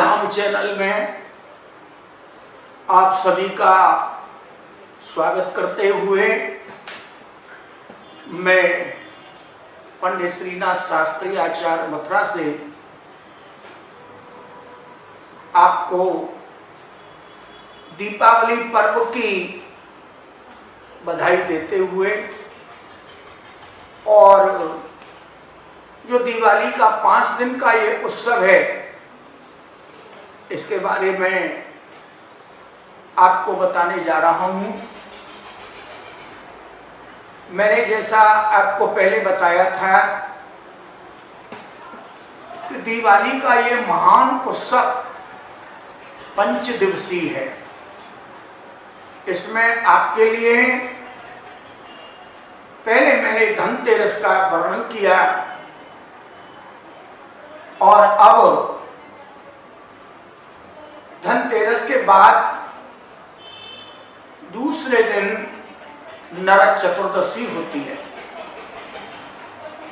धाम channel में आप सभी का स्वागत करते हुए मैं पंडित श्रीनाथ शास्त्री आचार्य मथुरा से आपको दीपावली पर्व की बधाई देते हुए और जो दिवाली का 5 दिन का ये उत्सव है इसके बारे में आपको बताने जा रहा हूं। मैंने जैसा आपको पहले बताया था कि दिवाली का ये महान उत्सव 5 दिवसीय है। इसमें आपके लिए पहले मैंने धनतेरस का वर्णन किया और अब धनतेरस के बाद दूसरे दिन नरक चतुर्दशी होती है।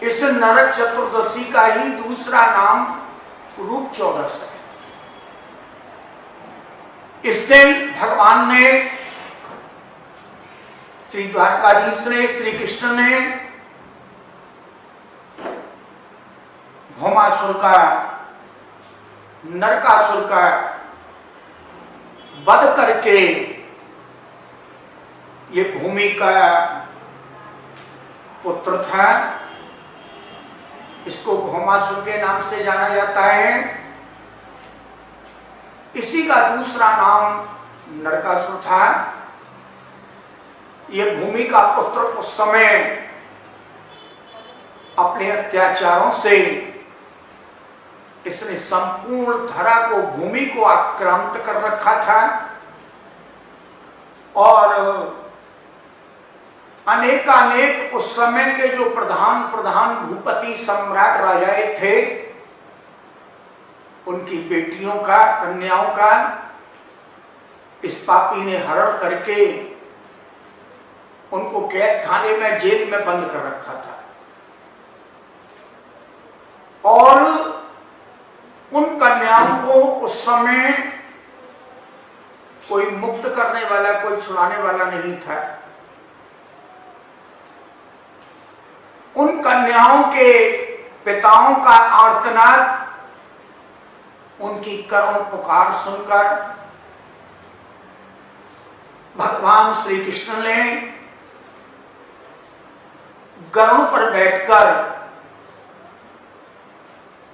इस नरक चतुर्दशी का ही दूसरा नाम रूप चौदस है। इस दिन भगवान ने श्री द्वारकाधीश ने श्री कृष्ण ने भौमासुर का नरकासुर का वध करके ये भूमि का पुत्र था। इसको भौमासुर के नाम से जाना जाता है। इसी का दूसरा नाम नरकासुर था। ये भूमि का पुत्र उस समय अपने अत्याचारों से इसने संपूर्ण धरा को भूमि को आक्रांत कर रखा था और अनेकानेक उस समय के जो प्रधान भूपति सम्राट राजाए थे उनकी बेटियों का कन्याओं का इस पापी ने हरण करके उनको कैद खाने में जेल में बंद कर रखा था और उन कन्याओं को उस समय कोई मुक्त करने वाला कोई छुड़ाने वाला नहीं था। उन कन्याओं के पिताओं का आर्तनाद उनकी करुण पुकार सुनकर भगवान श्री कृष्ण ने गरुड़ पर बैठकर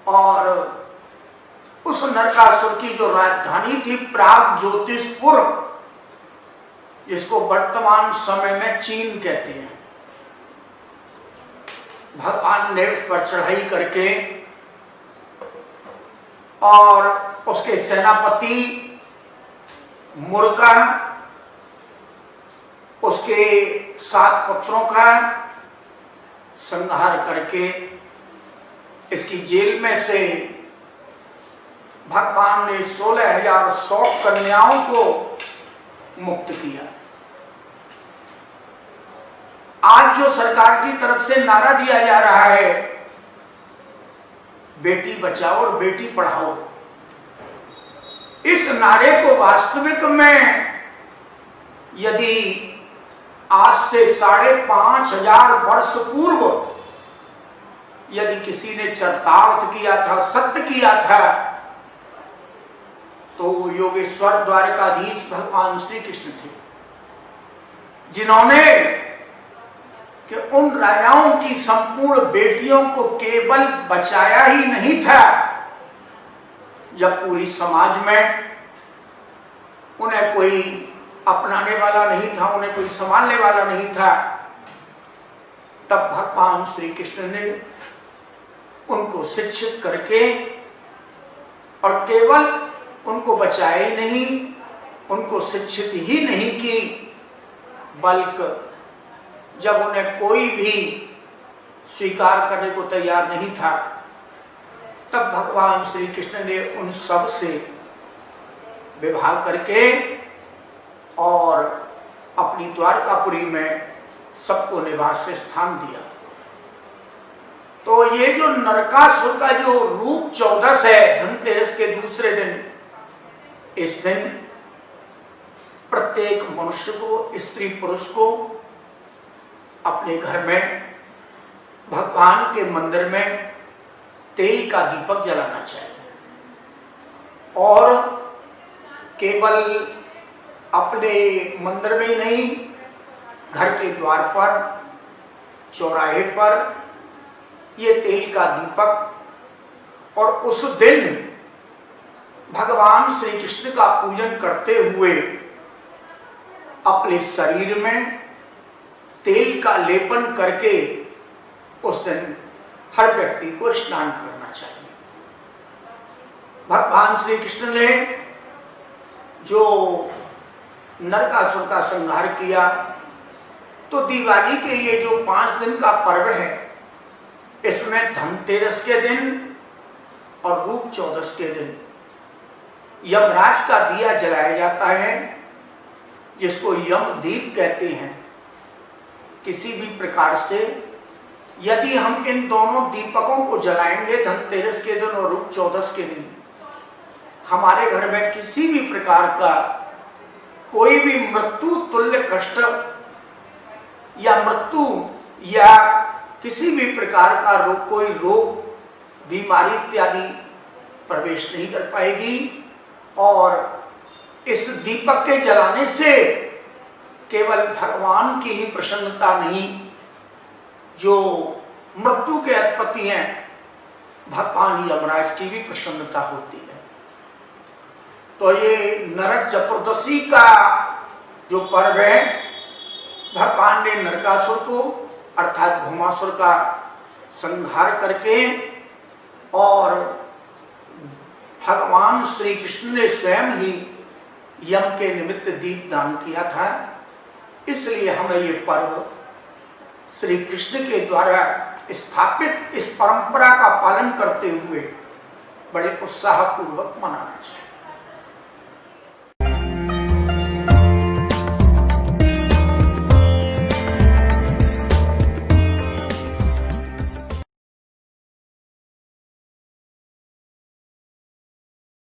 और उस नरकासुर की जो राजधानी थी प्राग ज्योतिषपुर, जिसको वर्तमान समय में चीन कहते हैं, भगवान ने उस पर चढ़ाई करके और उसके सेनापति मुर्का उसके 7 पुत्रों का संहार करके इसकी जेल में से भगवान ने 16,100 कन्याओं को मुक्त किया। आज जो सरकार की तरफ से नारा दिया जा रहा है बेटी बचाओ और बेटी पढ़ाओ, इस नारे को वास्तविक में यदि आज से 5,500 वर्ष पूर्व यदि किसी ने चरितार्थ किया था, सत्य किया था, तो योगेश्वर द्वारकाधीश भगवान श्री कृष्ण थे, जिन्होंने कि उन राजाओं की संपूर्ण बेटियों को केवल बचाया ही नहीं था, जब पूरी समाज में उन्हें कोई अपनाने वाला नहीं था, उन्हें कोई संभालने वाला नहीं था, तब भगवान श्री कृष्ण ने उनको शिक्षित करके और केवल उनको बचाया ही नहीं, उनको शिक्षित ही नहीं की, बल्कि जब उन्हें कोई भी स्वीकार करने को तैयार नहीं था, तब भगवान श्री कृष्ण ने उन सब से विवाह करके और अपनी द्वारकापुरी में सबको निवास स्थान दिया। तो ये जो नरकासुर का जो रूप 14 है, धनतेरस के दूसरे दिन, इस दिन प्रत्येक मनुष्य को, स्त्री पुरुष को अपने घर में, भगवान के मंदिर में तेल का दीपक जलाना चाहिए। और केवल अपने मंदिर में ही नहीं, घर के द्वार पर, चौराहे पर ये तेल का दीपक, और उस दिन भगवान श्री कृष्ण का पूजन करते हुए अपने शरीर में तेल का लेपन करके उस दिन हर व्यक्ति को स्नान करना चाहिए। भगवान श्री कृष्ण ने जो नरकासुर का संहार किया, तो दिवाली के ये जो 5 दिन का पर्व है, इसमें धनतेरस के दिन और रूप 14 के दिन यमराज का दिया जलाया जाता है, जिसको यमदीप कहते हैं। किसी भी प्रकार से यदि हम इन दोनों दीपकों को जलाएंगे, धनतेरस के दिन और रूप 14 के दिन, हमारे घर में किसी भी प्रकार का कोई भी मृत्यु तुल्य कष्ट या मृत्यु या किसी भी प्रकार का रोग, कोई रोग, बीमारी इत्यादि प्रवेश नहीं कर पाएगी। और इस दीपक के जलाने से केवल भगवान की ही प्रसन्नता नहीं, जो मृत्यु के अधिपति हैं भगवान यमराज की भी प्रसन्नता होती है। तो ये नरक चतुर्दशी का जो पर्व है, भगवान ने नरकासुर को अर्थात भौमासुर का संहार करके, और भगवान श्री कृष्ण ने स्वयं ही यम के निमित्त दीप दान किया था। इसलिए हमें ये पर्व श्री कृष्ण के द्वारा स्थापित इस परंपरा का पालन करते हुए बड़े उत्साह पूर्वक मनाना चाहिए।